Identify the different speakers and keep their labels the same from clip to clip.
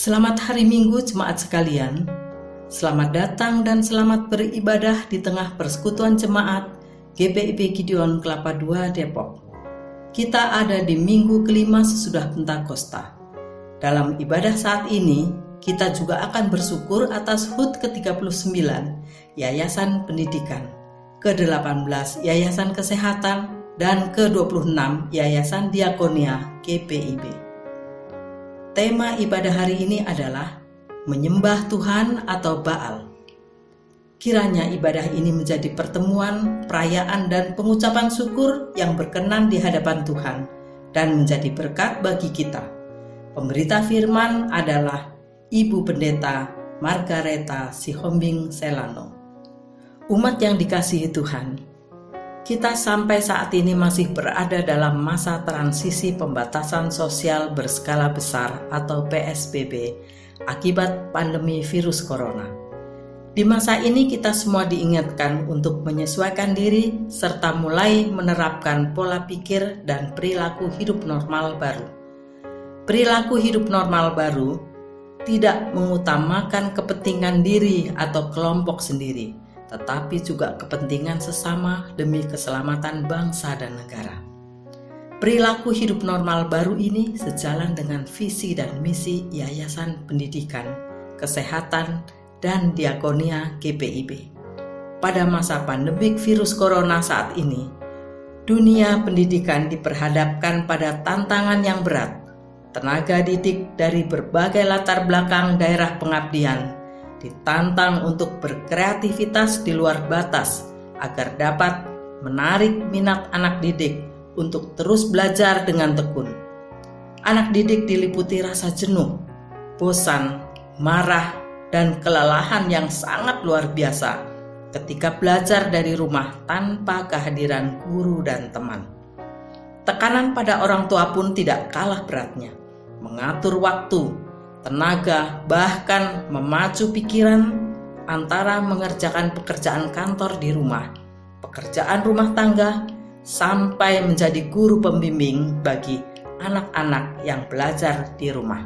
Speaker 1: Selamat hari Minggu jemaat sekalian. Selamat datang dan selamat beribadah di tengah persekutuan jemaat GPIB Gideon Kelapa II Depok. Kita ada di minggu kelima sesudah Pentakosta. Dalam ibadah saat ini, kita juga akan bersyukur atas HUT ke-39 Yayasan Pendidikan, ke-18 Yayasan Kesehatan, dan ke-26 Yayasan Diakonia GPIB. Tema ibadah hari ini adalah menyembah Tuhan atau Baal. Kiranya ibadah ini menjadi pertemuan, perayaan, dan pengucapan syukur yang berkenan di hadapan Tuhan dan menjadi berkat bagi kita. Pemberita firman adalah Ibu Pendeta Margareta Sihombing Selano. Umat yang dikasihi Tuhan, kita sampai saat ini masih berada dalam masa transisi pembatasan sosial berskala besar atau PSBB akibat pandemi virus corona. Di masa ini kita semua diingatkan untuk menyesuaikan diri serta mulai menerapkan pola pikir dan perilaku hidup normal baru. Perilaku hidup normal baru tidak mengutamakan kepentingan diri atau kelompok sendiri, tetapi juga kepentingan sesama demi keselamatan bangsa dan negara. Perilaku hidup normal baru ini sejalan dengan visi dan misi Yayasan Pendidikan, Kesehatan, dan Diakonia GPIB. Pada masa pandemik virus corona saat ini, dunia pendidikan diperhadapkan pada tantangan yang berat. Tenaga didik dari berbagai latar belakang daerah pengabdian ditantang untuk berkreativitas di luar batas agar dapat menarik minat anak didik untuk terus belajar dengan tekun. Anak didik diliputi rasa jenuh, bosan, marah, dan kelelahan yang sangat luar biasa ketika belajar dari rumah tanpa kehadiran guru dan teman. Tekanan pada orang tua pun tidak kalah beratnya. Mengatur waktu, tenaga, bahkan memacu pikiran antara mengerjakan pekerjaan kantor di rumah, pekerjaan rumah tangga, sampai menjadi guru pembimbing bagi anak-anak yang belajar di rumah.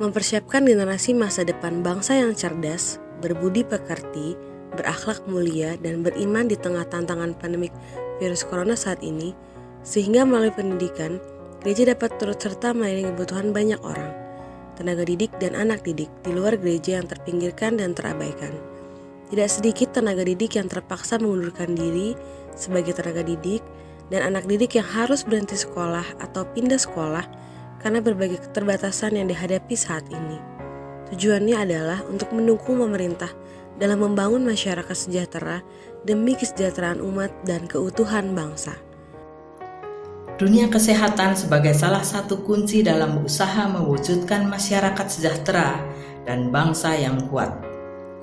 Speaker 2: Mempersiapkan generasi masa depan bangsa yang cerdas, berbudi pekerti, berakhlak mulia, dan beriman di tengah tantangan pandemik virus corona saat ini, sehingga melalui pendidikan, gereja dapat turut serta melayani kebutuhan banyak orang, tenaga didik dan anak didik di luar gereja yang terpinggirkan dan terabaikan. Tidak sedikit tenaga didik yang terpaksa mengundurkan diri sebagai tenaga didik dan anak didik yang harus berhenti sekolah atau pindah sekolah karena berbagai keterbatasan yang dihadapi saat ini. Tujuannya adalah untuk mendukung pemerintah dalam membangun masyarakat sejahtera demi kesejahteraan umat dan keutuhan bangsa.
Speaker 1: Dunia kesehatan sebagai salah satu kunci dalam usaha mewujudkan masyarakat sejahtera dan bangsa yang kuat.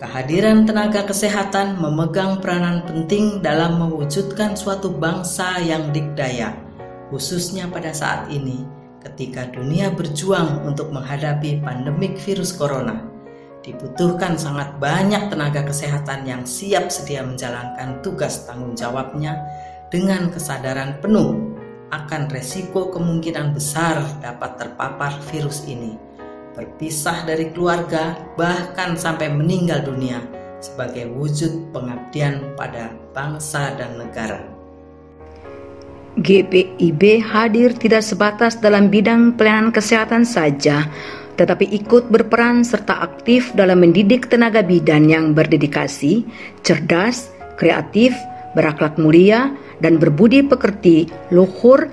Speaker 1: Kehadiran tenaga kesehatan memegang peranan penting dalam mewujudkan suatu bangsa yang dikdaya, khususnya pada saat ini ketika dunia berjuang untuk menghadapi pandemik virus corona. Dibutuhkan sangat banyak tenaga kesehatan yang siap sedia menjalankan tugas tanggung jawabnya dengan kesadaran penuh akan resiko kemungkinan besar dapat terpapar virus ini, berpisah dari keluarga, bahkan sampai meninggal dunia sebagai wujud pengabdian pada bangsa dan negara.
Speaker 3: GPIB hadir tidak sebatas dalam bidang pelayanan kesehatan saja, tetapi ikut berperan serta aktif dalam mendidik tenaga bidan yang berdedikasi, cerdas, kreatif, berakhlak mulia, dan berbudi pekerti luhur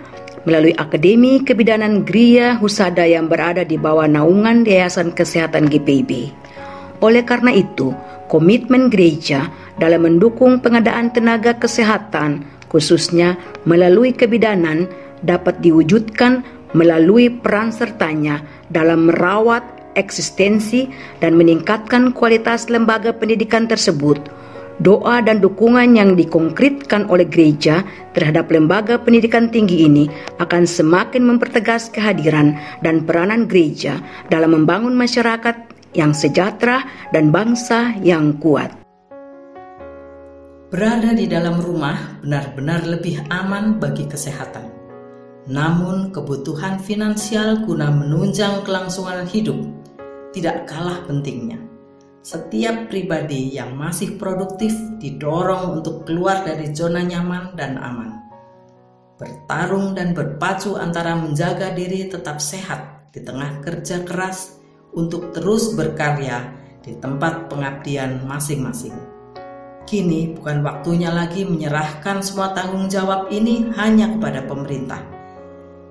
Speaker 3: melalui Akademi Kebidanan Gria Husada yang berada di bawah naungan Yayasan Kesehatan GPIB. Oleh karena itu, komitmen gereja dalam mendukung pengadaan tenaga kesehatan, khususnya melalui kebidanan, dapat diwujudkan melalui peran sertanya dalam merawat eksistensi dan meningkatkan kualitas lembaga pendidikan tersebut. Doa dan dukungan yang dikonkretkan oleh gereja terhadap lembaga pendidikan tinggi ini akan semakin mempertegas kehadiran dan peranan gereja dalam membangun masyarakat yang sejahtera dan bangsa yang kuat.
Speaker 1: Berada di dalam rumah benar-benar lebih aman bagi kesehatan. Namun kebutuhan finansial guna menunjang kelangsungan hidup tidak kalah pentingnya. Setiap pribadi yang masih produktif didorong untuk keluar dari zona nyaman dan aman. Bertarung dan berpacu antara menjaga diri tetap sehat di tengah kerja keras untuk terus berkarya di tempat pengabdian masing-masing. Kini bukan waktunya lagi menyerahkan semua tanggung jawab ini hanya kepada pemerintah.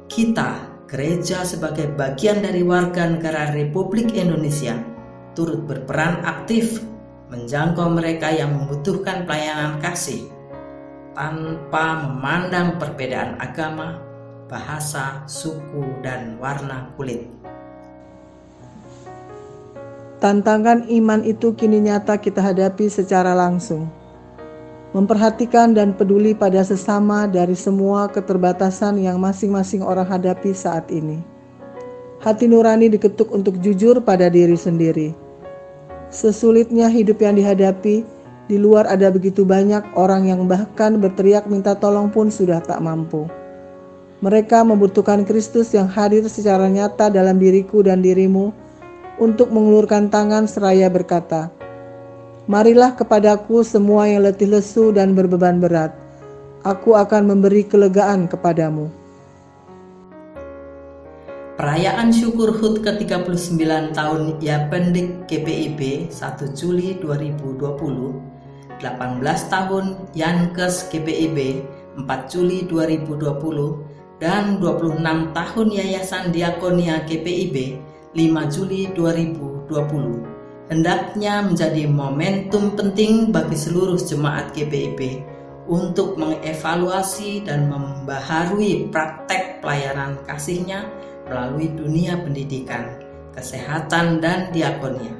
Speaker 1: Kita, gereja sebagai bagian dari warga negara Republik Indonesia, turut berperan aktif menjangkau mereka yang membutuhkan pelayanan kasih tanpa memandang perbedaan agama, bahasa, suku, dan warna kulit.
Speaker 4: Tantangan iman itu kini nyata kita hadapi secara langsung. Memperhatikan dan peduli pada sesama dari semua keterbatasan yang masing-masing orang hadapi saat ini. Hati nurani diketuk untuk jujur pada diri sendiri. Sesulitnya hidup yang dihadapi, di luar ada begitu banyak orang yang bahkan berteriak minta tolong pun sudah tak mampu. Mereka membutuhkan Kristus yang hadir secara nyata dalam diriku dan dirimu untuk mengulurkan tangan seraya berkata, "Marilah kepadaku semua yang letih lesu dan berbeban berat. Aku akan memberi kelegaan kepadamu."
Speaker 1: Perayaan syukur HUT ke-39 tahun Yapendik GPIB 1 Juli 2020, 18 tahun Yankes GPIB 4 Juli 2020, dan 26 tahun Yayasan Diakonia GPIB 5 Juli 2020 hendaknya menjadi momentum penting bagi seluruh jemaat GPIB untuk mengevaluasi dan membaharui praktek pelayanan kasihnya melalui dunia pendidikan, kesehatan, dan diakonia.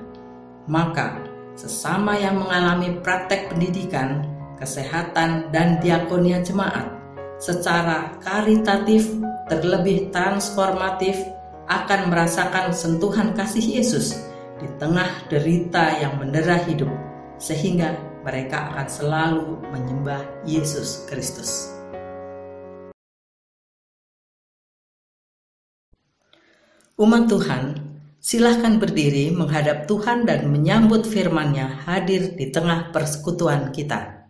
Speaker 1: Maka, sesama yang mengalami praktek pendidikan, kesehatan, dan diakonia jemaat secara karitatif terlebih transformatif akan merasakan sentuhan kasih Yesus di tengah derita yang mendera hidup, sehingga mereka akan selalu menyembah Yesus Kristus. Umat Tuhan, silahkan berdiri menghadap Tuhan dan menyambut firman-Nya hadir di tengah persekutuan kita.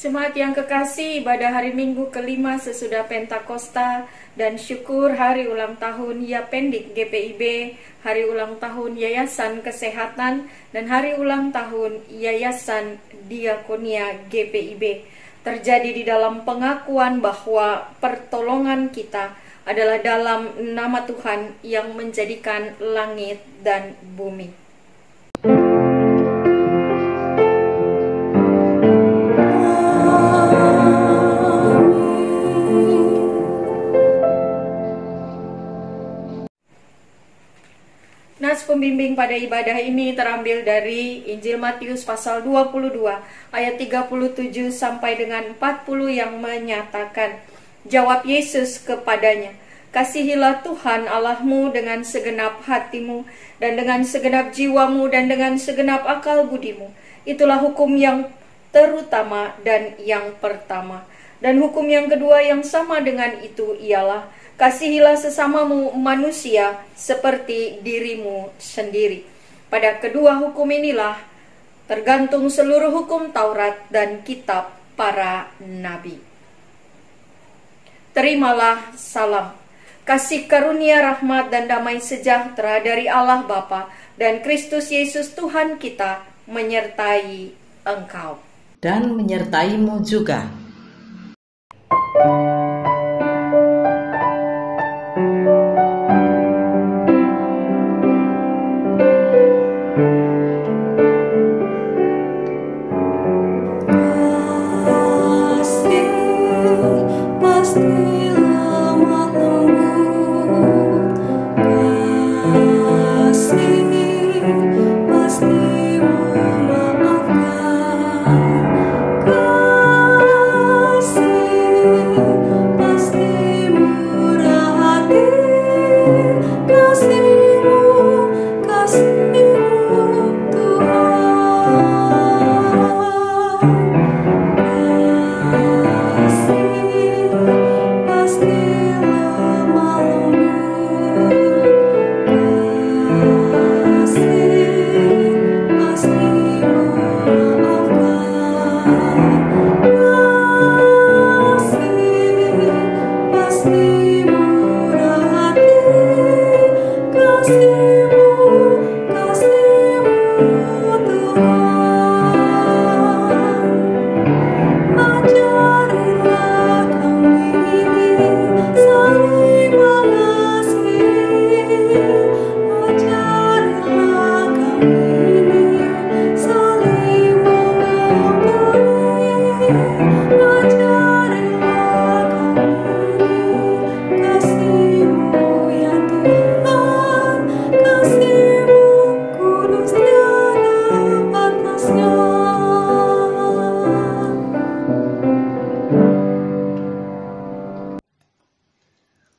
Speaker 5: Jemaat yang kekasih, ibadah hari Minggu kelima sesudah Pentakosta dan syukur hari ulang tahun Yapendik GPIB, hari ulang tahun Yayasan Kesehatan, dan hari ulang tahun Yayasan Diakonia GPIB terjadi di dalam pengakuan bahwa pertolongan kita adalah dalam nama Tuhan yang menjadikan langit dan bumi. pembimbing pada ibadah ini terambil dari Injil Matius pasal 22 ayat 37 sampai dengan 40 yang menyatakan, jawab Yesus kepadanya, kasihilah Tuhan Allahmu dengan segenap hatimu dan dengan segenap jiwamu dan dengan segenap akal budimu. Itulah hukum yang terutama dan yang pertama. Dan hukum yang kedua yang sama dengan itu ialah, kasihilah sesamamu manusia seperti dirimu sendiri. Pada kedua hukum inilah tergantung seluruh hukum Taurat dan kitab para nabi. Terimalah salam, kasih karunia, rahmat dan damai sejahtera dari Allah Bapa dan Kristus Yesus Tuhan kita menyertai engkau.
Speaker 1: Dan menyertaimu juga.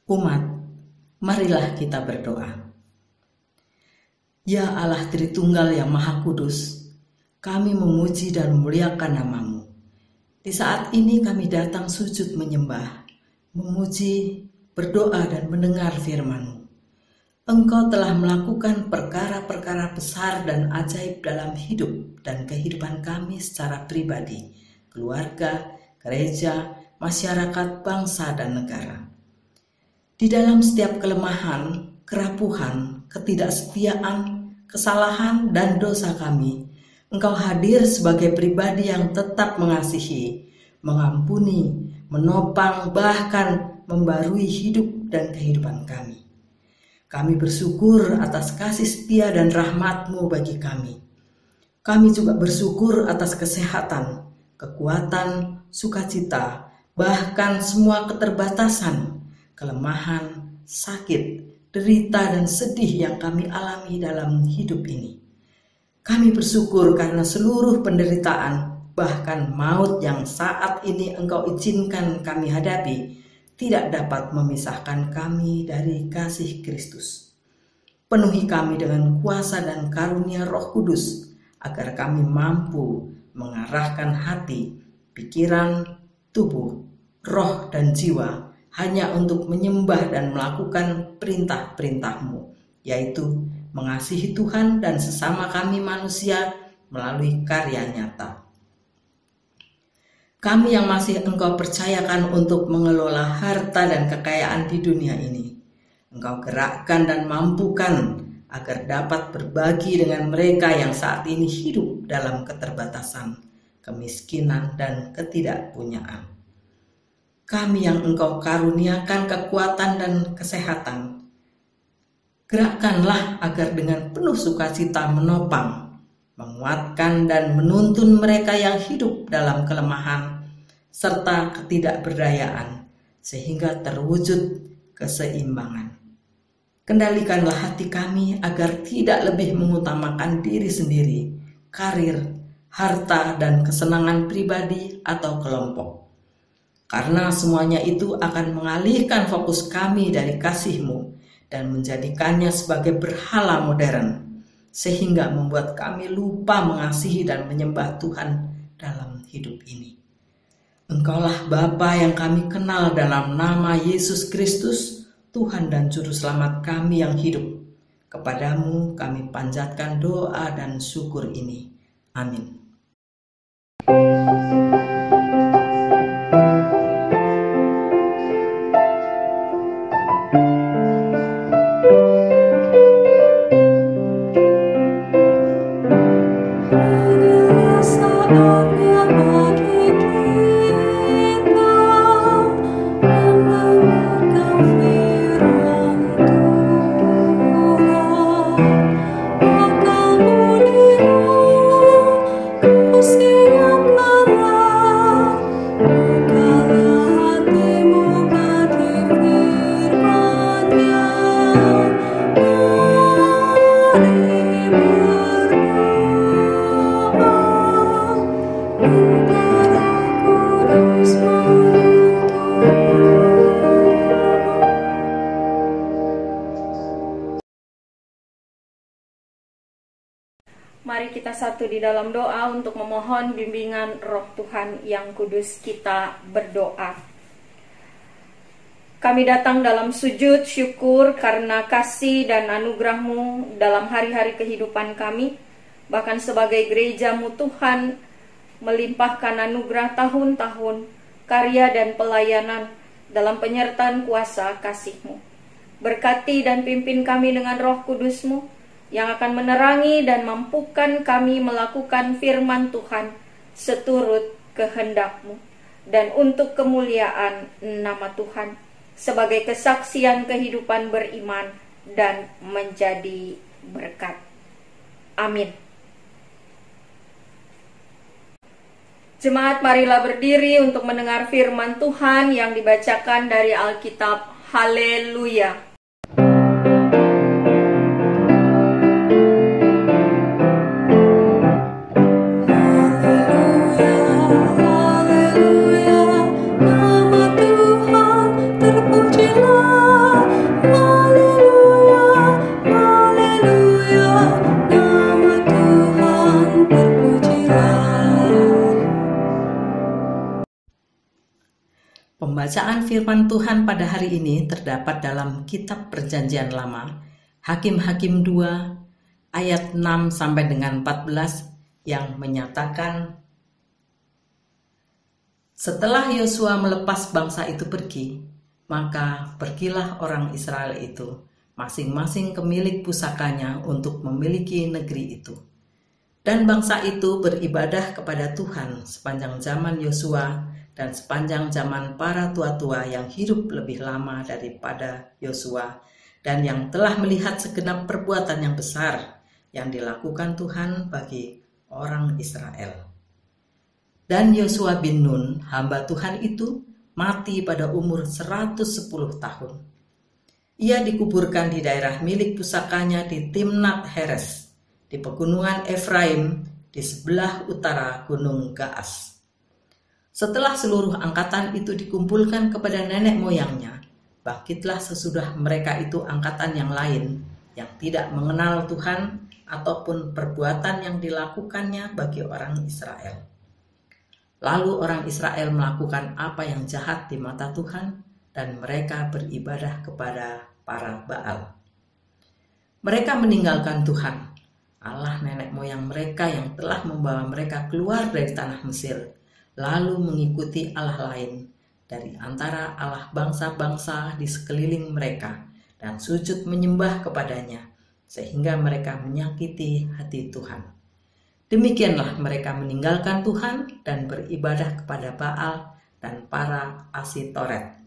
Speaker 1: Umat, marilah kita berdoa. Ya Allah Tritunggal yang Maha Kudus, kami memuji dan memuliakan nama-Mu. Di saat ini kami datang sujud menyembah, memuji, berdoa dan mendengar firman-Mu. Engkau telah melakukan perkara-perkara besar dan ajaib dalam hidup dan kehidupan kami secara pribadi, keluarga, gereja, masyarakat, bangsa, dan negara. Di dalam setiap kelemahan, kerapuhan, ketidaksetiaan, kesalahan, dan dosa kami, Engkau hadir sebagai pribadi yang tetap mengasihi, mengampuni, menopang, bahkan membarui hidup dan kehidupan kami. Kami bersyukur atas kasih setia dan rahmat-Mu bagi kami. Kami juga bersyukur atas kesehatan, kekuatan, sukacita, bahkan semua keterbatasan, kelemahan, sakit, derita, dan sedih yang kami alami dalam hidup ini. Kami bersyukur karena seluruh penderitaan, bahkan maut yang saat ini Engkau izinkan kami hadapi, tidak dapat memisahkan kami dari kasih Kristus. Penuhi kami dengan kuasa dan karunia Roh Kudus, agar kami mampu mengarahkan hati, pikiran, tubuh, roh, dan jiwa hanya untuk menyembah dan melakukan perintah-perintah-Mu, yaitu mengasihi Tuhan dan sesama kami manusia melalui karya nyata. Kami yang masih Engkau percayakan untuk mengelola harta dan kekayaan di dunia ini, Engkau gerakkan dan mampukan agar dapat berbagi dengan mereka yang saat ini hidup dalam keterbatasan, kemiskinan, dan ketidakpunyaan. Kami yang Engkau karuniakan kekuatan dan kesehatan, gerakkanlah agar dengan penuh sukacita menopang, menguatkan dan menuntun mereka yang hidup dalam kelemahan serta ketidakberdayaan, sehingga terwujud keseimbangan. Kendalikanlah hati kami agar tidak lebih mengutamakan diri sendiri, karir, harta, dan kesenangan pribadi atau kelompok. Karena semuanya itu akan mengalihkan fokus kami dari kasih-Mu dan menjadikannya sebagai berhala modern, sehingga membuat kami lupa mengasihi dan menyembah Tuhan dalam hidup ini. Engkaulah Bapa yang kami kenal dalam nama Yesus Kristus, Tuhan dan Juru Selamat kami yang hidup. Kepadamu kami panjatkan doa dan syukur ini. Amin.
Speaker 5: Mari kita satu di dalam doa untuk memohon bimbingan Roh Tuhan yang kudus. Kita berdoa. Kami datang dalam sujud syukur karena kasih dan anugerah-Mu dalam hari-hari kehidupan kami. Bahkan sebagai gereja-Mu Tuhan melimpahkan anugerah tahun-tahun karya dan pelayanan dalam penyertaan kuasa kasih-Mu. Berkati dan pimpin kami dengan Roh Kudus-Mu yang akan menerangi dan mampukan kami melakukan firman Tuhan seturut kehendak-Mu dan untuk kemuliaan nama Tuhan sebagai kesaksian kehidupan beriman dan menjadi berkat. Amin. Jemaat, marilah berdiri untuk mendengar firman Tuhan yang dibacakan dari Alkitab. Haleluya.
Speaker 1: Pembacaan firman Tuhan pada hari ini terdapat dalam Kitab Perjanjian Lama, Hakim-Hakim 2, ayat 6 sampai dengan 14 yang menyatakan, setelah Yosua melepas bangsa itu pergi, maka pergilah orang Israel itu masing-masing ke milik pusakanya untuk memiliki negeri itu. Dan bangsa itu beribadah kepada Tuhan sepanjang zaman Yosua dan sepanjang zaman para tua-tua yang hidup lebih lama daripada Yosua dan yang telah melihat segenap perbuatan yang besar yang dilakukan Tuhan bagi orang Israel. Dan Yosua bin Nun, hamba Tuhan itu, mati pada umur 110 tahun. Ia dikuburkan di daerah milik pusakanya di Timnat Heres, di pegunungan Efraim di sebelah utara Gunung Gaas. Setelah seluruh angkatan itu dikumpulkan kepada nenek moyangnya, bangkitlah sesudah mereka itu angkatan yang lain yang tidak mengenal Tuhan ataupun perbuatan yang dilakukannya bagi orang Israel. Lalu orang Israel melakukan apa yang jahat di mata Tuhan dan mereka beribadah kepada para Baal. Mereka meninggalkan Tuhan, Allah nenek moyang mereka yang telah membawa mereka keluar dari tanah Mesir, lalu mengikuti Allah lain dari antara Allah bangsa-bangsa di sekeliling mereka dan sujud menyembah kepadanya, sehingga mereka menyakiti hati Tuhan. Demikianlah mereka meninggalkan Tuhan dan beribadah kepada Baal dan para Asitoret.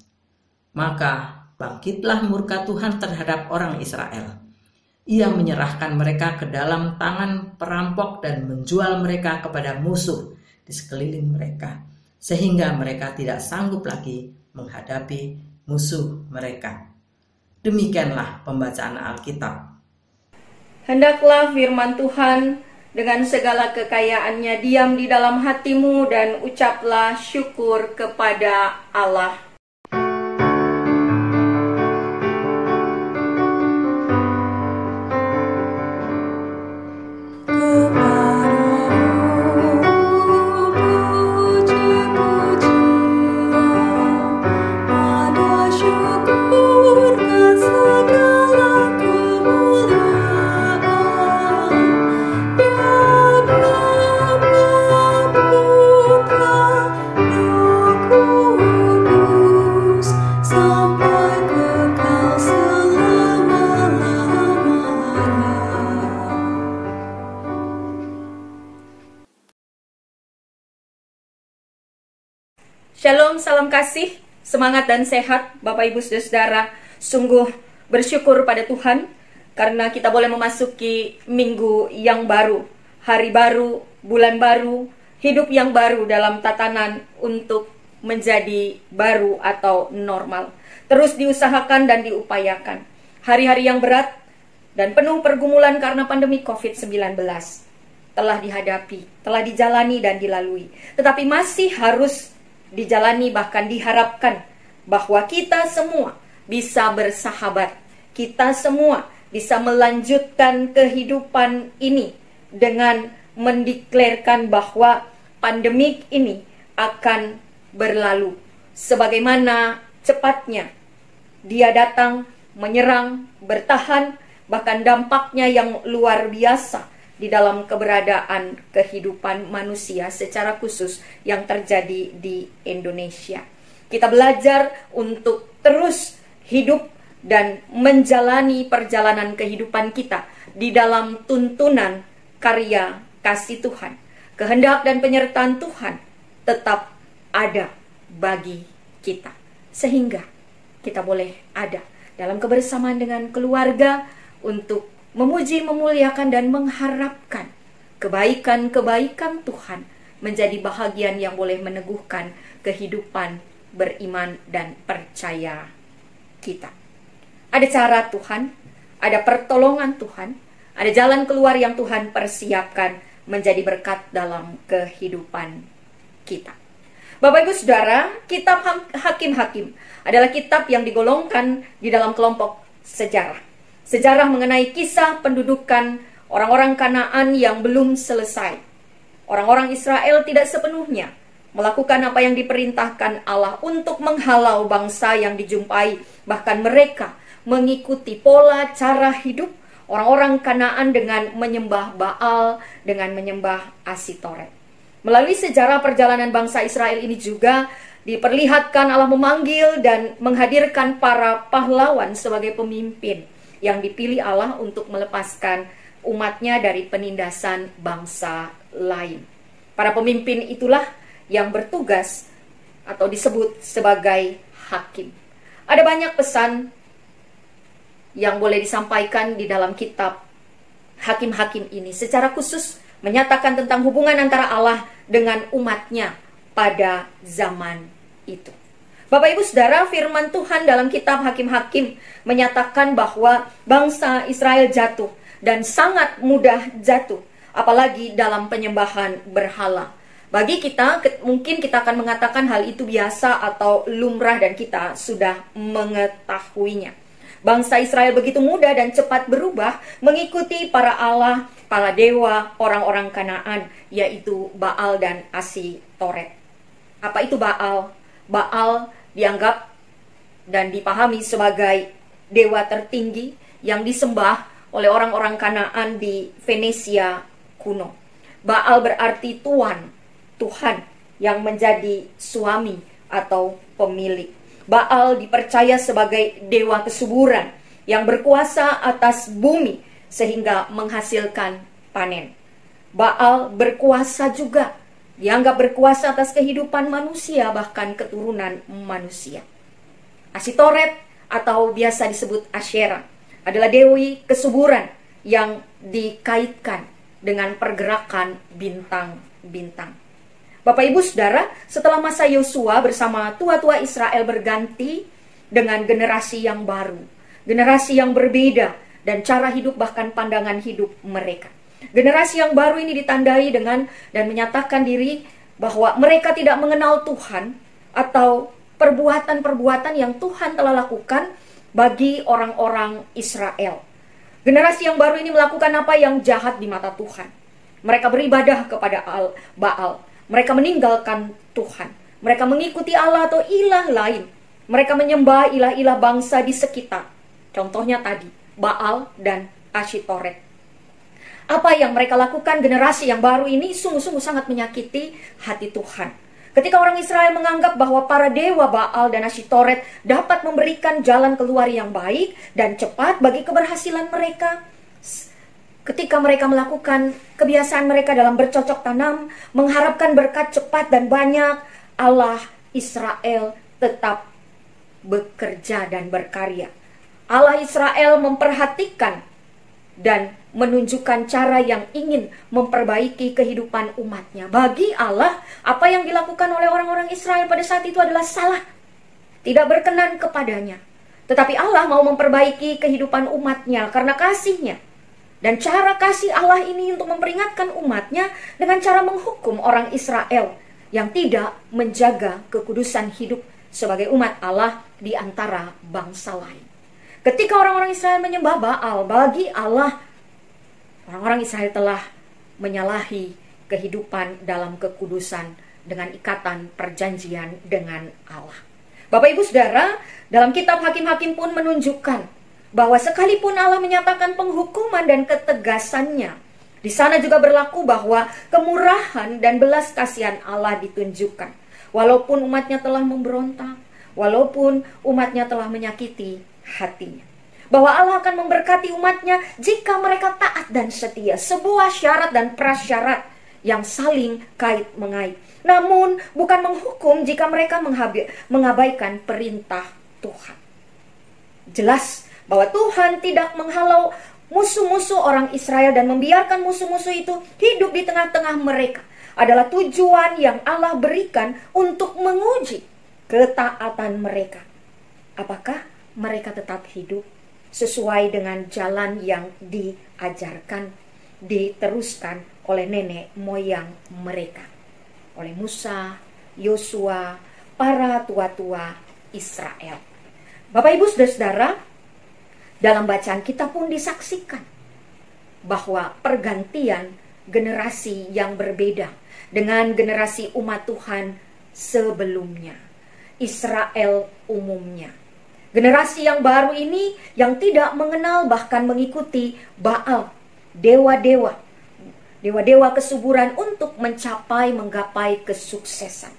Speaker 1: Maka bangkitlah murka Tuhan terhadap orang Israel. Ia menyerahkan mereka ke dalam tangan perampok dan menjual mereka kepada musuh di sekeliling mereka, sehingga mereka tidak sanggup lagi menghadapi musuh mereka. Demikianlah pembacaan Alkitab.
Speaker 5: Hendaklah firman Tuhan dengan segala kekayaannya diam di dalam hatimu dan ucaplah syukur kepada Allah. Shalom, salam kasih, semangat dan sehat Bapak Ibu Saudara. Sungguh bersyukur pada Tuhan karena kita boleh memasuki minggu yang baru, hari baru, bulan baru, hidup yang baru dalam tatanan untuk menjadi baru atau normal. Terus diusahakan dan diupayakan. Hari-hari yang berat dan penuh pergumulan karena pandemi COVID-19 telah dihadapi, telah dijalani dan dilalui. Tetapi masih harus dijalani, bahkan diharapkan bahwa kita semua bisa bersahabat, kita semua bisa melanjutkan kehidupan ini dengan mendeklarkan bahwa pandemik ini akan berlalu sebagaimana cepatnya dia datang, menyerang, bertahan, bahkan dampaknya yang luar biasa di dalam keberadaan kehidupan manusia secara khusus yang terjadi di Indonesia. Kita belajar untuk terus hidup dan menjalani perjalanan kehidupan kita di dalam tuntunan karya kasih Tuhan. Kehendak dan penyertaan Tuhan tetap ada bagi kita, sehingga kita boleh ada dalam kebersamaan dengan keluarga untuk memuji, memuliakan, dan mengharapkan kebaikan-kebaikan Tuhan menjadi bahagian yang boleh meneguhkan kehidupan beriman dan percaya kita. Ada cara Tuhan, ada pertolongan Tuhan, ada jalan keluar yang Tuhan persiapkan menjadi berkat dalam kehidupan kita. Bapak Ibu Saudara, kitab Hakim-Hakim adalah kitab yang digolongkan di dalam kelompok sejarah. Sejarah mengenai kisah pendudukan orang-orang Kanaan yang belum selesai. Orang-orang Israel tidak sepenuhnya melakukan apa yang diperintahkan Allah untuk menghalau bangsa yang dijumpai. Bahkan mereka mengikuti pola cara hidup orang-orang Kanaan dengan menyembah Baal, dengan menyembah Asitoret. Melalui sejarah perjalanan bangsa Israel ini juga diperlihatkan Allah memanggil dan menghadirkan para pahlawan sebagai pemimpin yang dipilih Allah untuk melepaskan umatnya dari penindasan bangsa lain. Para pemimpin itulah yang bertugas atau disebut sebagai hakim. Ada banyak pesan yang boleh disampaikan di dalam kitab Hakim-Hakim ini. Secara khusus menyatakan tentang hubungan antara Allah dengan umatnya pada zaman itu. Bapak Ibu Saudara, firman Tuhan dalam kitab Hakim-Hakim menyatakan bahwa bangsa Israel jatuh dan sangat mudah jatuh, apalagi dalam penyembahan berhala. Bagi kita, mungkin kita akan mengatakan hal itu biasa atau lumrah dan kita sudah mengetahuinya. Bangsa Israel begitu mudah dan cepat berubah mengikuti para Allah, para dewa orang-orang Kanaan, yaitu Baal dan Asitoret. Apa itu Baal? Baal dianggap dan dipahami sebagai dewa tertinggi yang disembah oleh orang-orang Kanaan di Venesia kuno. Baal berarti tuan, Tuhan yang menjadi suami atau pemilik. Baal dipercaya sebagai dewa kesuburan yang berkuasa atas bumi sehingga menghasilkan panen. Baal berkuasa juga, dianggap berkuasa atas kehidupan manusia, bahkan keturunan manusia. Asitoret atau biasa disebut Asyera adalah dewi kesuburan yang dikaitkan dengan pergerakan bintang-bintang. Bapak Ibu Saudara, setelah masa Yosua bersama tua-tua Israel berganti dengan generasi yang baru, generasi yang berbeda dan cara hidup bahkan pandangan hidup mereka. Generasi yang baru ini ditandai dengan dan menyatakan diri bahwa mereka tidak mengenal Tuhan atau perbuatan-perbuatan yang Tuhan telah lakukan bagi orang-orang Israel. Generasi yang baru ini melakukan apa yang jahat di mata Tuhan. Mereka beribadah kepada Baal. Mereka meninggalkan Tuhan. Mereka mengikuti Allah atau ilah lain. Mereka menyembah ilah-ilah bangsa di sekitar. Contohnya tadi, Baal dan Asyitoret. Apa yang mereka lakukan generasi yang baru ini sungguh-sungguh sangat menyakiti hati Tuhan. Ketika orang Israel menganggap bahwa para dewa Baal dan Asyitoret dapat memberikan jalan keluar yang baik dan cepat bagi keberhasilan mereka, ketika mereka melakukan kebiasaan mereka dalam bercocok tanam, mengharapkan berkat cepat dan banyak, Allah Israel tetap bekerja dan berkarya. Allah Israel memperhatikan dan menunjukkan cara yang ingin memperbaiki kehidupan umatnya. Bagi Allah, apa yang dilakukan oleh orang-orang Israel pada saat itu adalah salah, tidak berkenan kepadanya. Tetapi Allah mau memperbaiki kehidupan umatnya karena kasihnya. Dan cara kasih Allah ini untuk memperingatkan umatnya dengan cara menghukum orang Israel yang tidak menjaga kekudusan hidup sebagai umat Allah di antara bangsa lain. Ketika orang-orang Israel menyembah Baal, bagi Allah, orang-orang Israel telah menyalahi kehidupan dalam kekudusan dengan ikatan perjanjian dengan Allah. Bapak Ibu Saudara, dalam kitab Hakim-Hakim pun menunjukkan bahwa sekalipun Allah menyatakan penghukuman dan ketegasannya, di sana juga berlaku bahwa kemurahan dan belas kasihan Allah ditunjukkan. Walaupun umatnya telah memberontak, walaupun umatnya telah menyakiti hatinya. Bahwa Allah akan memberkati umatnya jika mereka taat dan setia. Sebuah syarat dan prasyarat yang saling kait-mengait. Namun bukan menghukum jika mereka mengabaikan perintah Tuhan. Jelas bahwa Tuhan tidak menghalau musuh-musuh orang Israel dan membiarkan musuh-musuh itu hidup di tengah-tengah mereka. Adalah tujuan yang Allah berikan untuk menguji ketaatan mereka. Apakah mereka tetap hidup sesuai dengan jalan yang diajarkan, diteruskan oleh nenek moyang mereka, oleh Musa, Yosua, para tua-tua Israel. Bapak Ibu Saudara, dalam bacaan kita pun disaksikan bahwa pergantian generasi yang berbeda dengan generasi umat Tuhan sebelumnya, Israel umumnya. Generasi yang baru ini yang tidak mengenal bahkan mengikuti Baal, dewa-dewa kesuburan untuk menggapai kesuksesan.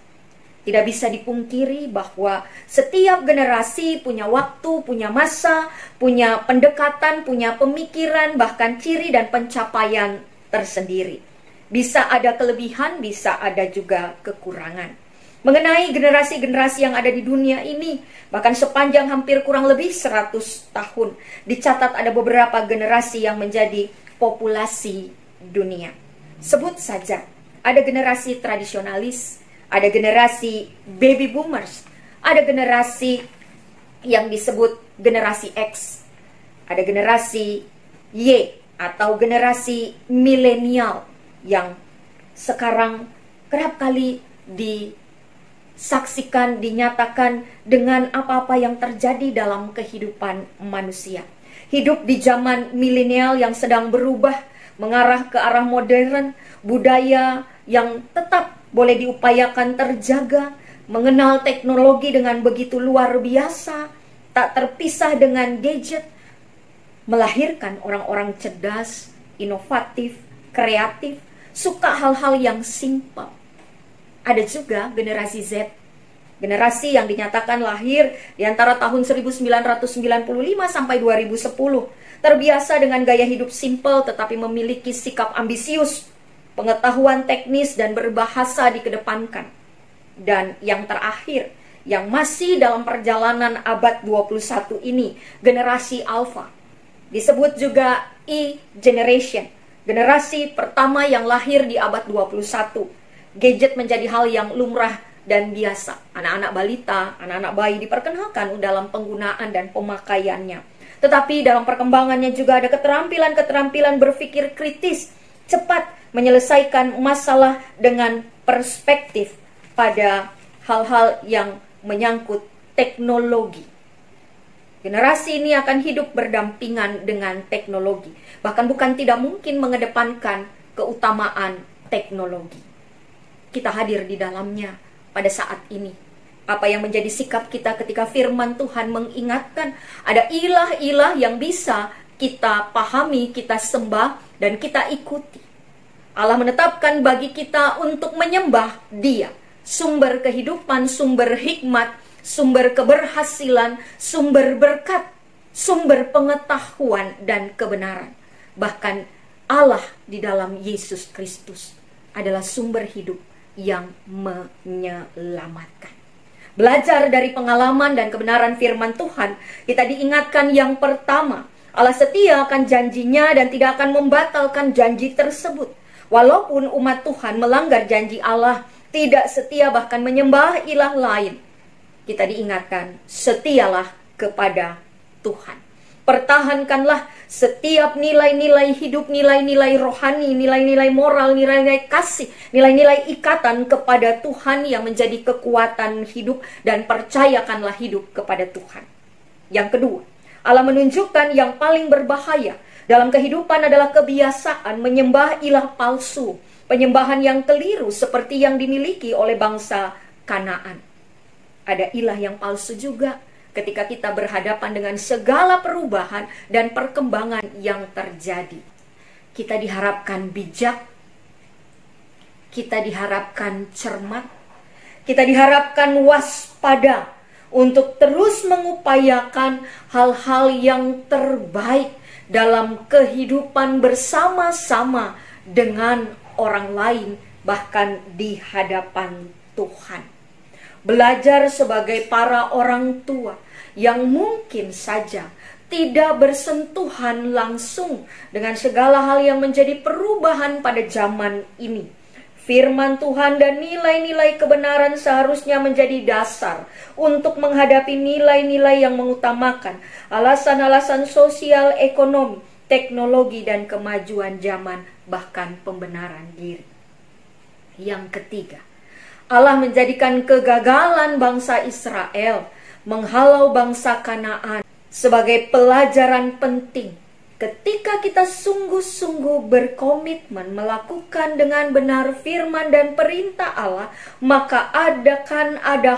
Speaker 5: Tidak bisa dipungkiri bahwa setiap generasi punya waktu, punya masa, punya pendekatan, punya pemikiran, bahkan ciri dan pencapaian tersendiri. Bisa ada kelebihan, bisa ada juga kekurangan. Mengenai generasi-generasi yang ada di dunia ini, bahkan sepanjang hampir kurang lebih 100 tahun, dicatat ada beberapa generasi yang menjadi populasi dunia. Sebut saja, ada generasi tradisionalis, ada generasi baby boomers, ada generasi yang disebut generasi X, ada generasi Y atau generasi milenial yang sekarang kerap kali disaksikan, dinyatakan dengan apa-apa yang terjadi dalam kehidupan manusia. Hidup di zaman milenial yang sedang berubah, mengarah ke arah modern, budaya yang tetap boleh diupayakan terjaga, mengenal teknologi dengan begitu luar biasa, tak terpisah dengan gadget, melahirkan orang-orang cerdas, inovatif, kreatif, suka hal-hal yang simpel. Ada juga generasi Z, generasi yang dinyatakan lahir di antara tahun 1995 sampai 2010. Terbiasa dengan gaya hidup simpel tetapi memiliki sikap ambisius, pengetahuan teknis dan berbahasa dikedepankan. Dan yang terakhir, yang masih dalam perjalanan abad 21 ini, generasi Alpha. Disebut juga E-Generation, generasi pertama yang lahir di abad 21. Gadget menjadi hal yang lumrah dan biasa. Anak-anak balita, anak-anak bayi diperkenalkan dalam penggunaan dan pemakaiannya. tetapi dalam perkembangannya juga ada keterampilan-keterampilan berpikir kritis, cepat menyelesaikan masalah dengan perspektif pada hal-hal yang menyangkut teknologi. Generasi ini akan hidup berdampingan dengan teknologi. Bahkan bukan tidak mungkin mengedepankan keutamaan teknologi. Kita hadir di dalamnya pada saat ini. Apa yang menjadi sikap kita ketika firman Tuhan mengingatkan ada ilah-ilah yang bisa kita pahami, kita sembah, dan kita ikuti. Allah menetapkan bagi kita untuk menyembah Dia, sumber kehidupan, sumber hikmat, sumber keberhasilan, sumber berkat, sumber pengetahuan dan kebenaran. Bahkan Allah di dalam Yesus Kristus adalah sumber hidup yang menyelamatkan. Belajar dari pengalaman dan kebenaran firman Tuhan, kita diingatkan yang pertama, Allah setia akan janjinya dan tidak akan membatalkan janji tersebut. Walaupun umat Tuhan melanggar janji Allah, tidak setia bahkan menyembah ilah lain, kita diingatkan, setialah kepada Tuhan. Pertahankanlah setiap nilai-nilai hidup, nilai-nilai rohani, nilai-nilai moral, nilai-nilai kasih, nilai-nilai ikatan kepada Tuhan yang menjadi kekuatan hidup, dan percayakanlah hidup kepada Tuhan. Yang kedua, Allah menunjukkan yang paling berbahaya dalam kehidupan adalah kebiasaan menyembah ilah palsu, penyembahan yang keliru seperti yang dimiliki oleh bangsa Kanaan. Ada ilah yang palsu juga ketika kita berhadapan dengan segala perubahan dan perkembangan yang terjadi. Kita diharapkan bijak, kita diharapkan cermat, kita diharapkan waspada untuk terus mengupayakan hal-hal yang terbaik dalam kehidupan bersama-sama dengan orang lain, bahkan di hadapan Tuhan. Belajar sebagai para orang tua yang mungkin saja tidak bersentuhan langsung dengan segala hal yang menjadi perubahan pada zaman ini. Firman Tuhan dan nilai-nilai kebenaran seharusnya menjadi dasar untuk menghadapi nilai-nilai yang mengutamakan alasan-alasan sosial, ekonomi, teknologi, dan kemajuan zaman, bahkan pembenaran diri. Yang ketiga, Allah menjadikan kegagalan bangsa Israel menghalau bangsa Kanaan sebagai pelajaran penting. Ketika kita sungguh-sungguh berkomitmen melakukan dengan benar firman dan perintah Allah, maka ada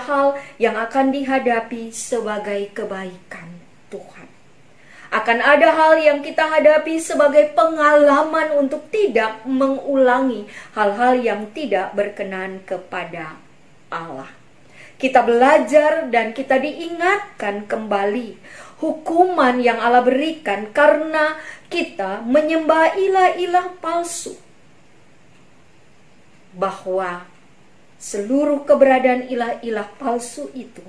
Speaker 5: hal yang akan dihadapi sebagai kebaikan Tuhan. Akan ada hal yang kita hadapi sebagai pengalaman untuk tidak mengulangi hal-hal yang tidak berkenan kepada Allah. Kita belajar dan kita diingatkan kembali hukuman yang Allah berikan karena kita menyembah ilah-ilah palsu. Bahwa seluruh keberadaan ilah-ilah palsu itu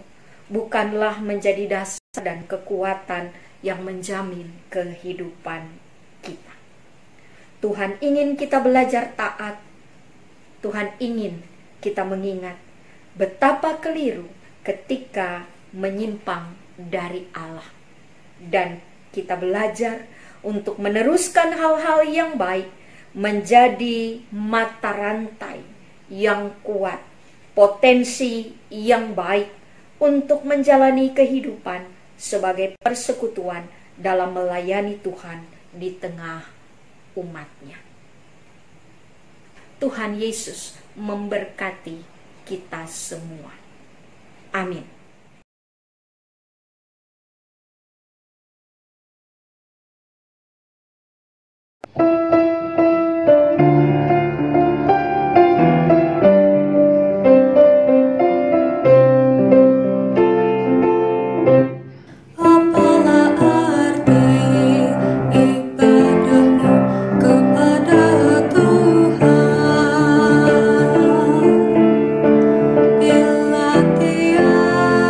Speaker 5: bukanlah menjadi dasar dan kekuatan yang menjamin kehidupan kita. Tuhan ingin kita belajar taat. Tuhan ingin kita mengingat betapa keliru ketika menyimpang dari Allah. Dan kita belajar untuk meneruskan hal-hal yang baik menjadi mata rantai yang kuat, potensi yang baik untuk menjalani kehidupan sebagai persekutuan dalam melayani Tuhan di tengah umatnya. Tuhan Yesus memberkati kita semua. Amin.
Speaker 6: Bila tiada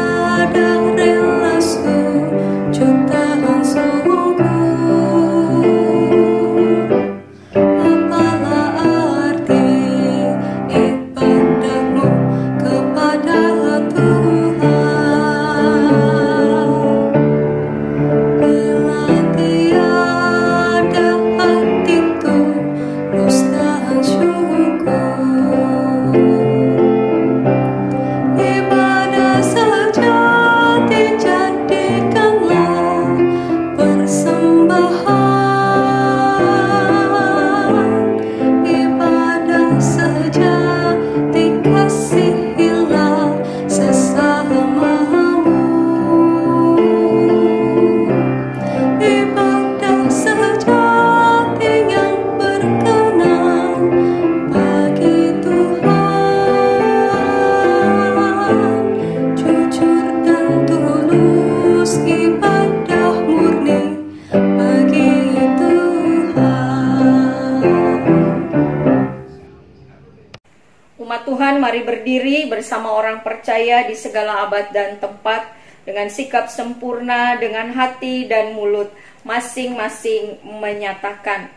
Speaker 5: Umat Tuhan, mari berdiri bersama orang percaya di segala abad dan tempat dengan sikap sempurna, dengan hati dan mulut masing-masing menyatakan,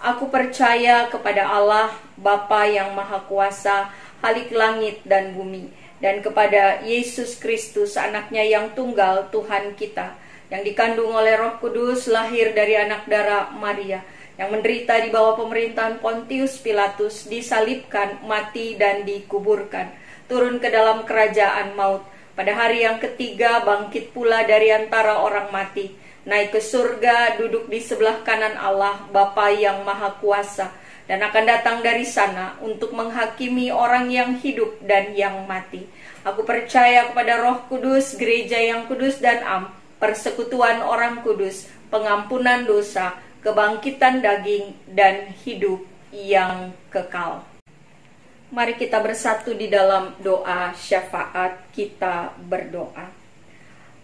Speaker 5: aku percaya kepada Allah, Bapa yang Maha Kuasa, Khalik langit dan bumi, dan kepada Yesus Kristus, anaknya yang tunggal, Tuhan kita, yang dikandung oleh Roh Kudus, lahir dari anak darah Maria, yang menderita di bawah pemerintahan Pontius Pilatus, disalibkan, mati dan dikuburkan, turun ke dalam kerajaan maut, pada hari yang ketiga bangkit pula dari antara orang mati, naik ke surga, duduk di sebelah kanan Allah, Bapa yang Maha Kuasa, dan akan datang dari sana untuk menghakimi orang yang hidup dan yang mati. Aku percaya kepada Roh Kudus, gereja yang kudus dan am, persekutuan orang kudus, pengampunan dosa, kebangkitan daging, dan hidup yang kekal. Mari kita bersatu di dalam doa syafaat. Kita berdoa.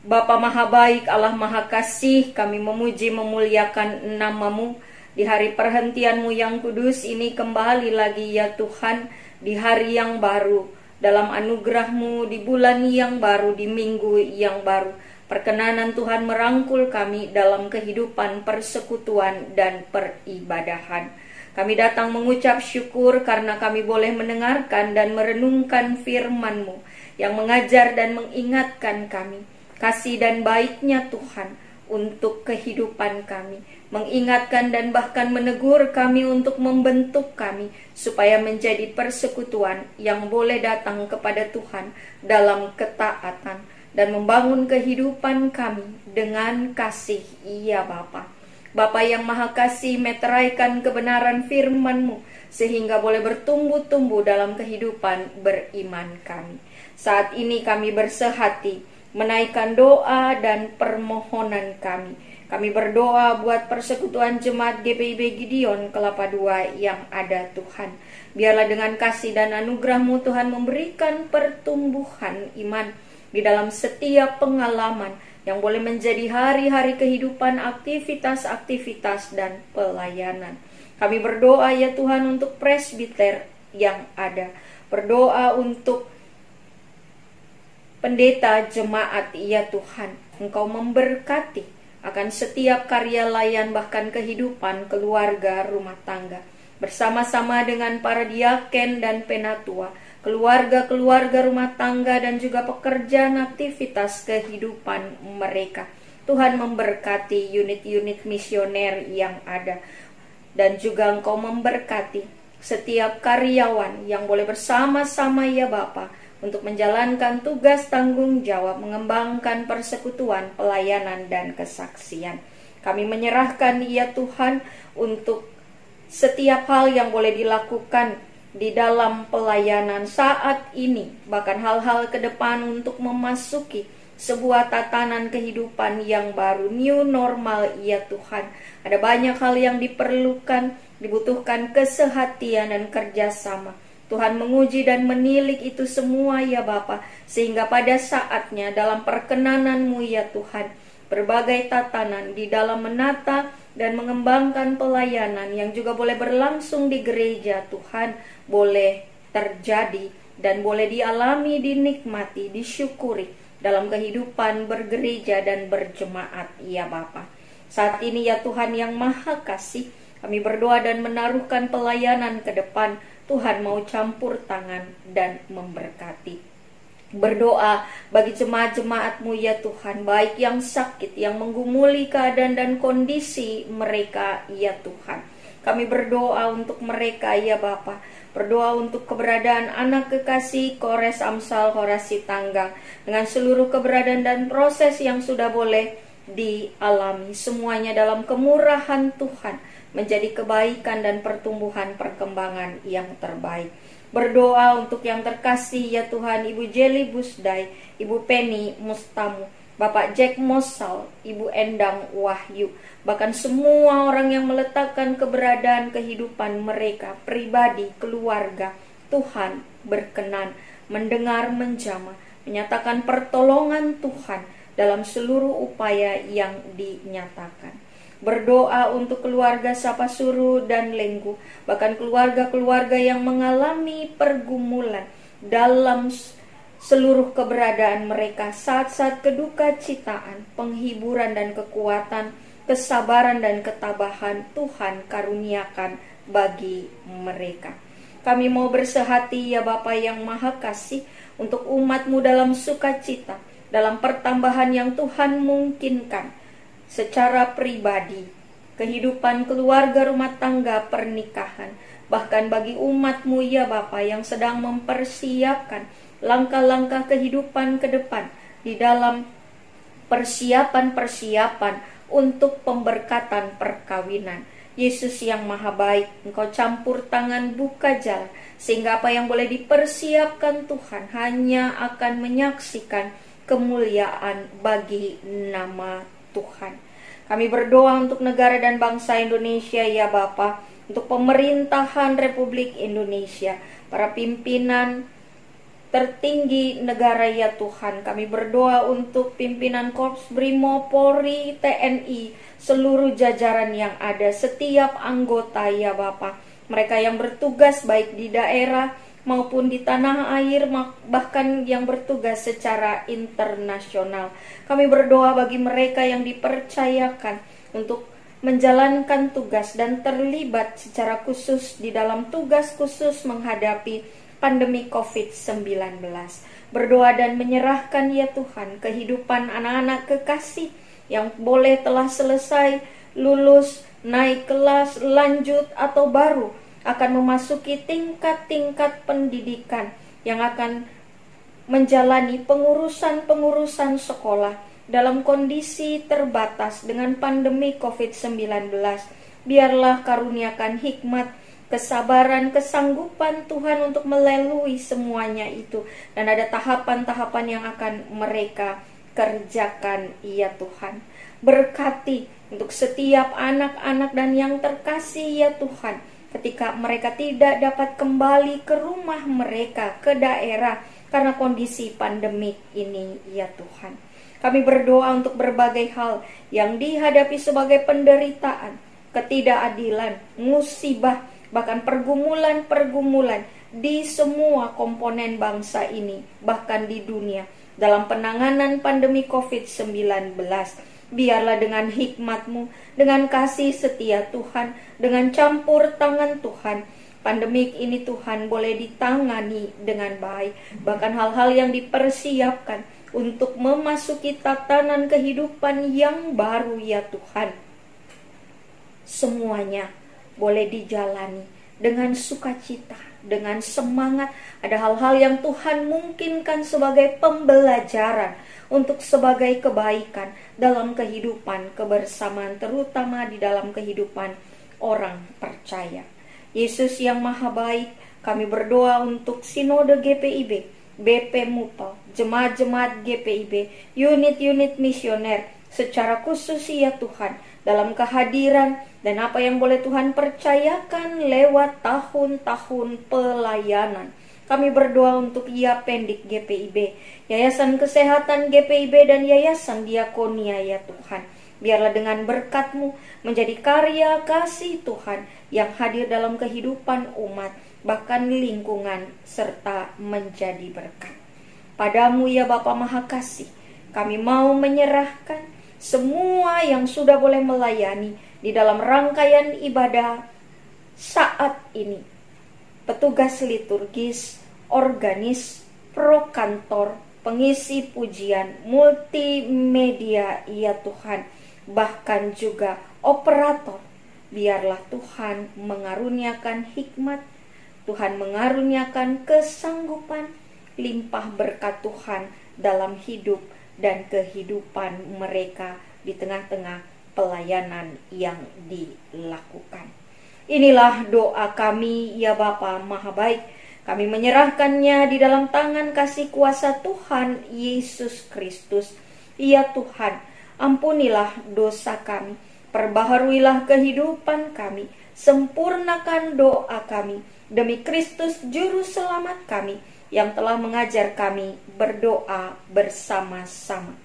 Speaker 5: Bapa Maha Baik, Allah Maha Kasih, kami memuji memuliakan nama-Mu di hari perhentian-Mu yang kudus ini. Kembali lagi ya Tuhan, di hari yang baru, dalam anugerah-Mu, di bulan yang baru, di minggu yang baru. Perkenanan Tuhan merangkul kami dalam kehidupan persekutuan dan peribadahan. Kami datang mengucap syukur karena kami boleh mendengarkan dan merenungkan firman-Mu yang mengajar dan mengingatkan kami kasih dan baiknya Tuhan untuk kehidupan kami, mengingatkan dan bahkan menegur kami untuk membentuk kami supaya menjadi persekutuan yang boleh datang kepada Tuhan dalam ketaatan dan membangun kehidupan kami dengan kasih. Ya Bapa, Bapa yang Maha Kasih, meteraikan kebenaran firman-Mu sehingga boleh bertumbuh-tumbuh dalam kehidupan beriman kami. Saat ini kami bersehati menaikkan doa dan permohonan kami. Kami berdoa buat persekutuan jemaat GPIB Gideon Kelapa II yang ada Tuhan. Biarlah dengan kasih dan anugerah-Mu Tuhan memberikan pertumbuhan iman di dalam setiap pengalaman yang boleh menjadi hari-hari kehidupan, aktivitas-aktivitas dan pelayanan. Kami berdoa ya Tuhan untuk presbiter yang ada. Berdoa untuk pendeta jemaat ya Tuhan. Engkau memberkati akan setiap karya layan bahkan kehidupan keluarga rumah tangga. Bersama-sama dengan para diaken dan penatua, keluarga-keluarga rumah tangga dan juga pekerjaan aktivitas kehidupan mereka. Tuhan memberkati unit-unit misioner yang ada. Dan juga Engkau memberkati setiap karyawan yang boleh bersama-sama ya Bapa untuk menjalankan tugas tanggung jawab, mengembangkan persekutuan, pelayanan dan kesaksian. Kami menyerahkan ya Tuhan untuk setiap hal yang boleh dilakukan di dalam pelayanan saat ini, bahkan hal-hal ke depan untuk memasuki sebuah tatanan kehidupan yang baru, new normal ya Tuhan. Ada banyak hal yang diperlukan, dibutuhkan kesehatian dan kerjasama. Tuhan menguji dan menilik itu semua ya Bapa, sehingga pada saatnya dalam perkenanan-Mu ya Tuhan, berbagai tatanan di dalam menata dan mengembangkan pelayanan yang juga boleh berlangsung di gereja Tuhan, boleh terjadi dan boleh dialami, dinikmati, disyukuri dalam kehidupan bergereja dan berjemaat ya Bapa. Saat ini ya Tuhan yang Maha Kasih, kami berdoa dan menaruhkan pelayanan ke depan. Tuhan mau campur tangan dan memberkati. Berdoa bagi jemaat-jemaat-Mu ya Tuhan, baik yang sakit, yang menggumuli keadaan dan kondisi mereka ya Tuhan. Kami berdoa untuk mereka ya Bapa. Berdoa untuk keberadaan anak kekasih Kores Amsal Horasi Tanggang dengan seluruh keberadaan dan proses yang sudah boleh dialami, semuanya dalam kemurahan Tuhan menjadi kebaikan dan pertumbuhan perkembangan yang terbaik. Berdoa untuk yang terkasih ya Tuhan, Ibu Jelly Busday, Ibu Penny Mustamu, Bapak Jack Mosal, Ibu Endang Wahyu, bahkan semua orang yang meletakkan keberadaan kehidupan mereka, pribadi, keluarga, Tuhan berkenan mendengar, menjamah, menyatakan pertolongan Tuhan dalam seluruh upaya yang dinyatakan. Berdoa untuk keluarga Sapasuru dan Lenggu, bahkan keluarga-keluarga yang mengalami pergumulan dalam seluruh keberadaan mereka, saat-saat keduka-citaan, penghiburan dan kekuatan, kesabaran dan ketabahan Tuhan karuniakan bagi mereka. Kami mau bersehati ya Bapa yang Maha Kasih untuk umat-Mu dalam sukacita, dalam pertambahan yang Tuhan mungkinkan secara pribadi, kehidupan keluarga, rumah tangga, pernikahan, bahkan bagi umat-Mu ya Bapa yang sedang mempersiapkan langkah-langkah kehidupan ke depan di dalam persiapan-persiapan untuk pemberkatan perkawinan. Yesus yang Maha Baik, Engkau campur tangan, buka jalan, sehingga apa yang boleh dipersiapkan Tuhan hanya akan menyaksikan kemuliaan bagi nama Tuhan. Kami berdoa untuk negara dan bangsa Indonesia ya Bapa, untuk pemerintahan Republik Indonesia, para pimpinan tertinggi negara ya Tuhan. Kami berdoa untuk pimpinan Korps Brimob, Polri, TNI, seluruh jajaran yang ada, setiap anggota ya Bapa, mereka yang bertugas baik di daerah maupun di tanah air, bahkan yang bertugas secara internasional. Kami berdoa bagi mereka yang dipercayakan untuk menjalankan tugas dan terlibat secara khusus di dalam tugas khusus menghadapi pandemi COVID-19. Berdoa dan menyerahkan ya Tuhan kehidupan anak-anak kekasih yang boleh telah selesai, lulus, naik kelas, lanjut atau baru akan memasuki tingkat-tingkat pendidikan yang akan menjalani pengurusan-pengurusan sekolah dalam kondisi terbatas dengan pandemi COVID-19. Biarlah karuniakan hikmat, kesabaran, kesanggupan Tuhan untuk melalui semuanya itu. Dan ada tahapan-tahapan yang akan mereka kerjakan ya Tuhan. Berkati untuk setiap anak-anak dan yang terkasih ya Tuhan, ketika mereka tidak dapat kembali ke rumah mereka, ke daerah karena kondisi pandemik ini ya Tuhan. Kami berdoa untuk berbagai hal yang dihadapi sebagai penderitaan, ketidakadilan, musibah, bahkan pergumulan-pergumulan di semua komponen bangsa ini, bahkan di dunia, dalam penanganan pandemi COVID-19. Biarlah dengan hikmat-Mu, dengan kasih setia Tuhan, dengan campur tangan Tuhan, pandemik ini Tuhan boleh ditangani dengan baik. Bahkan hal-hal yang dipersiapkan untuk memasuki tatanan kehidupan yang baru ya Tuhan, semuanya boleh dijalani dengan sukacita, dengan semangat. Ada hal-hal yang Tuhan mungkinkan sebagai pembelajaran untuk sebagai kebaikan dalam kehidupan kebersamaan, terutama di dalam kehidupan orang percaya. Yesus yang Maha Baik, kami berdoa untuk Sinode GPIB, BP Mupal, jemaat-jemaat GPIB, unit-unit misioner, secara khusus ya Tuhan, dalam kehadiran dan apa yang boleh Tuhan percayakan lewat tahun-tahun pelayanan. Kami berdoa untuk Yapendik GPIB, Yayasan Kesehatan GPIB dan Yayasan Diakonia ya Tuhan. Biarlah dengan berkat-Mu menjadi karya kasih Tuhan yang hadir dalam kehidupan umat, bahkan lingkungan, serta menjadi berkat. Padamu ya Bapa Maha Kasih, kami mau menyerahkan semua yang sudah boleh melayani di dalam rangkaian ibadah saat ini. Petugas liturgis, organis, pro kantor, pengisi pujian, multimedia ya Tuhan, bahkan juga operator. Biarlah Tuhan mengaruniakan hikmat, Tuhan mengaruniakan kesanggupan, limpah berkat Tuhan dalam hidup dan kehidupan mereka di tengah-tengah pelayanan yang dilakukan. Inilah doa kami ya Bapa Maha Baik. Kami menyerahkannya di dalam tangan kasih kuasa Tuhan Yesus Kristus. Ya Tuhan, ampunilah dosa kami, perbaharuilah kehidupan kami, sempurnakan doa kami demi Kristus Juru Selamat kami yang telah mengajar kami berdoa bersama-sama.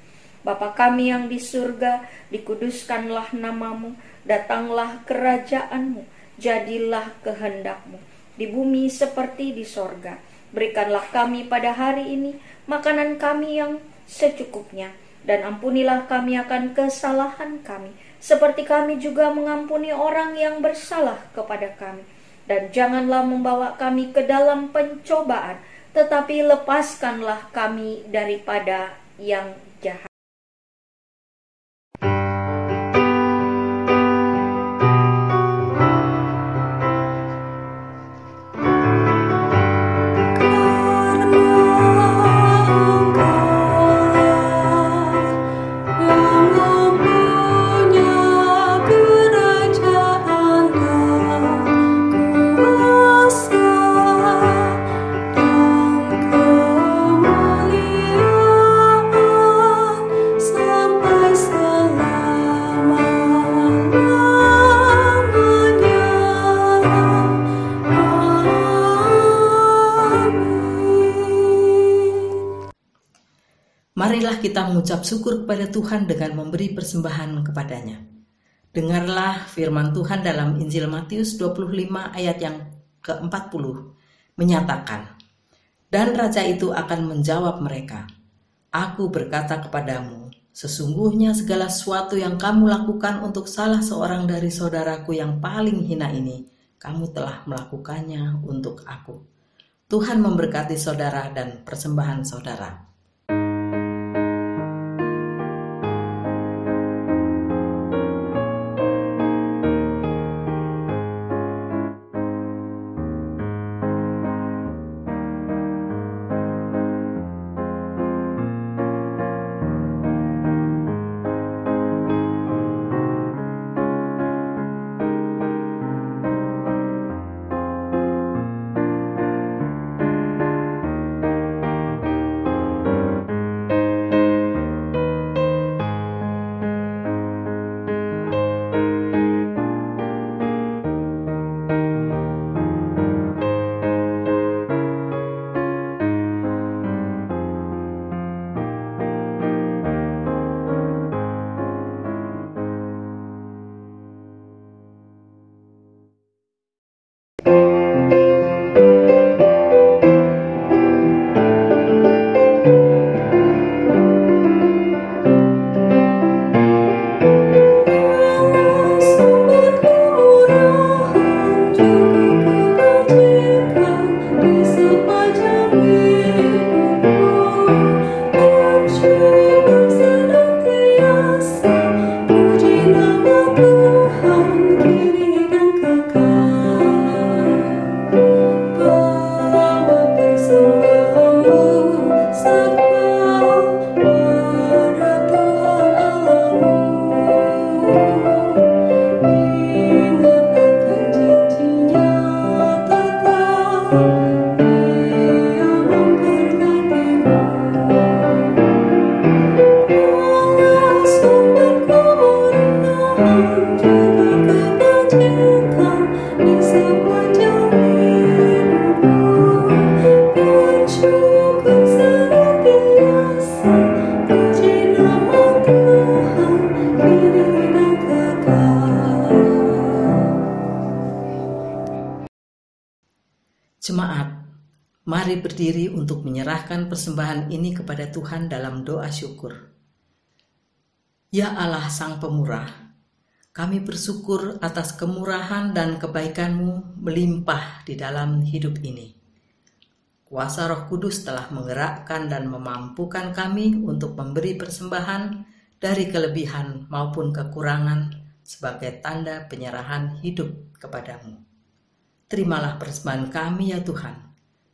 Speaker 5: Bapa kami yang di surga, dikuduskanlah namamu, datanglah kerajaanmu, jadilah kehendakmu, di bumi seperti di sorga. Berikanlah kami pada hari ini makanan kami yang secukupnya, dan ampunilah kami akan kesalahan kami, seperti kami juga mengampuni orang yang bersalah kepada kami. Dan janganlah membawa kami ke dalam pencobaan, tetapi lepaskanlah kami daripada yang jahat.
Speaker 1: Marilah kita mengucap syukur kepada Tuhan dengan memberi persembahan kepadanya. Dengarlah firman Tuhan dalam Injil Matius 25 ayat yang ke-40 menyatakan, "Dan raja itu akan menjawab mereka, Aku berkata kepadamu, sesungguhnya segala sesuatu yang kamu lakukan untuk salah seorang dari saudaraku yang paling hina ini, kamu telah melakukannya untuk aku." Tuhan memberkati saudara dan persembahan saudara. Jemaat, mari berdiri untuk menyerahkan persembahan ini kepada Tuhan dalam doa syukur. Ya Allah Sang Pemurah, kami bersyukur atas kemurahan dan kebaikan-Mu melimpah di dalam hidup ini. Kuasa Roh Kudus telah menggerakkan dan memampukan kami untuk memberi persembahan dari kelebihan maupun kekurangan sebagai tanda penyerahan hidup kepada-Mu. Terimalah persembahan kami ya Tuhan.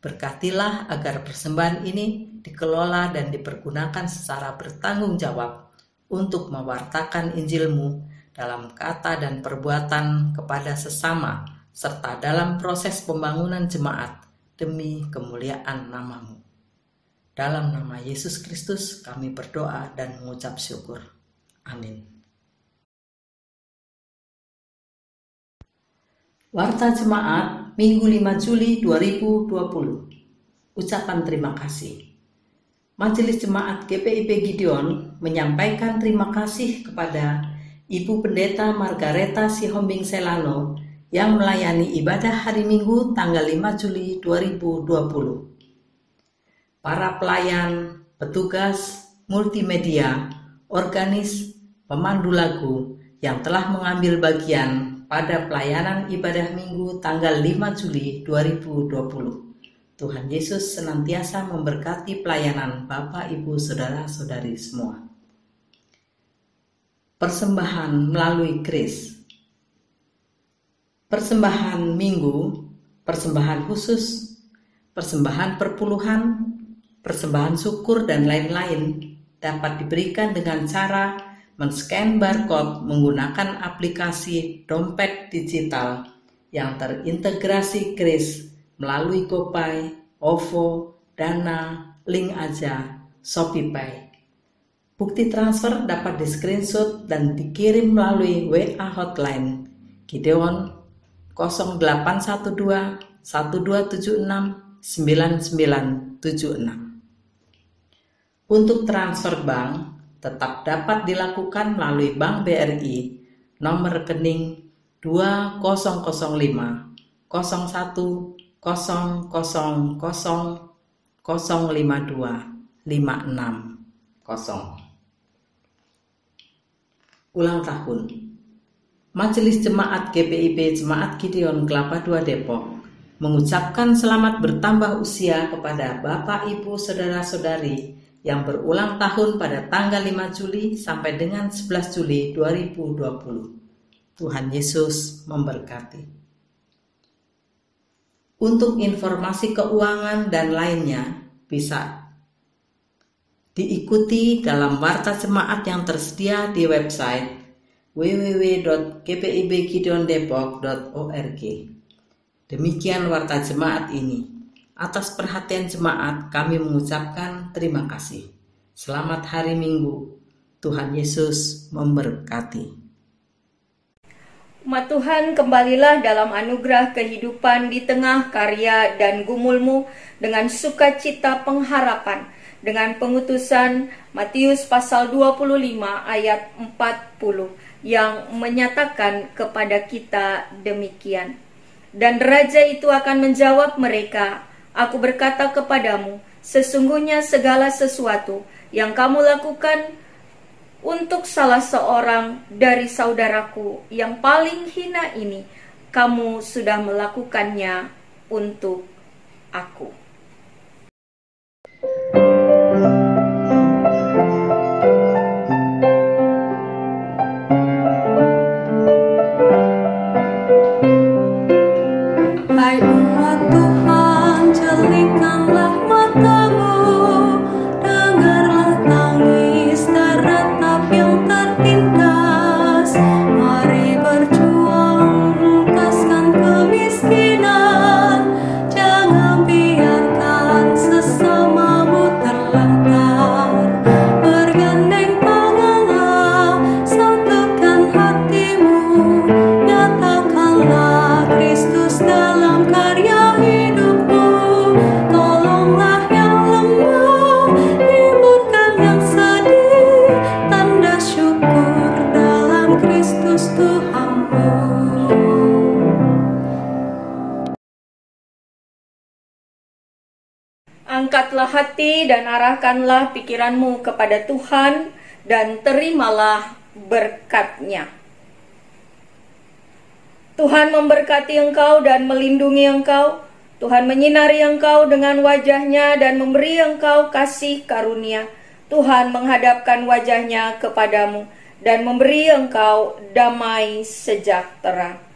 Speaker 1: Berkatilah agar persembahan ini dikelola dan dipergunakan secara bertanggung jawab untuk mewartakan Injil-Mu dalam kata dan perbuatan kepada sesama, serta dalam proses pembangunan jemaat demi kemuliaan nama-Mu. Dalam nama Yesus Kristus kami berdoa dan mengucap syukur. Amin. Warta Jemaat Minggu 5 Juli 2020. Ucapan terima kasih. Majelis Jemaat GPIB Gideon menyampaikan terima kasih kepada Ibu Pendeta Margareta Sihombing Selano yang melayani ibadah hari Minggu tanggal 5 Juli 2020. Para pelayan, petugas, multimedia, organis, pemandu lagu yang telah mengambil bagian pada pelayanan ibadah Minggu tanggal 5 Juli 2020. Tuhan Yesus senantiasa memberkati pelayanan Bapak, Ibu, Saudara-saudari semua. Persembahan melalui kris. Persembahan Minggu, persembahan khusus, persembahan perpuluhan, persembahan syukur, dan lain-lain dapat diberikan dengan cara men-scan barcode menggunakan aplikasi dompet digital yang terintegrasi kris melalui GoPay, OVO, Dana, Link Aja, ShopeePay. Bukti transfer dapat di-screenshot dan dikirim melalui WA hotline Gideon 0812 1276 9976. Untuk transfer bank tetap dapat dilakukan melalui Bank BRI nomor rekening 2005 01 000 052 560. Ulang tahun. Majelis Jemaat GPIB Jemaat Gideon Kelapa II Depok mengucapkan selamat bertambah usia kepada Bapak, Ibu, Saudara-saudari yang berulang tahun pada tanggal 5 Juli sampai dengan 11 Juli 2020. Tuhan Yesus memberkati. Untuk informasi keuangan dan lainnya bisa diikuti dalam warta jemaat yang tersedia di website www.gpibgideondepok.org. Demikian warta jemaat ini. Atas perhatian jemaat kami mengucapkan terima kasih. Selamat hari Minggu. Tuhan Yesus memberkati.
Speaker 5: Umat Tuhan, kembalilah dalam anugerah kehidupan di tengah karya dan gumulmu dengan sukacita pengharapan, dengan pengutusan Matius pasal 25 ayat 40 yang menyatakan kepada kita demikian. Dan raja itu akan menjawab mereka, aku berkata kepadamu, sesungguhnya segala sesuatu yang kamu lakukan untuk salah seorang dari saudaraku yang paling hina ini, kamu sudah melakukannya untuk aku.
Speaker 6: Hai umat Tuhan, jelingkanlah matamu, dengarlah tangis dan ratap yang tertindas. Mari berjuang, luntaskan kemiskinan, jangan biarkan sesamamu terlantar. Bergandeng tanganlah, satukan hatimu, nyatakanlah Kristus dalam karya hidupmu. Tolonglah yang lemah, hiburkan yang sedih, tanda syukur dalam Kristus Tuhanmu.
Speaker 5: Angkatlah hati dan arahkanlah pikiranmu kepada Tuhan dan terimalah berkat-Nya. Tuhan memberkati engkau dan melindungi engkau. Tuhan menyinari engkau dengan wajah-Nya dan memberi engkau kasih karunia. Tuhan menghadapkan wajah-Nya kepadamu dan memberi engkau damai sejahtera.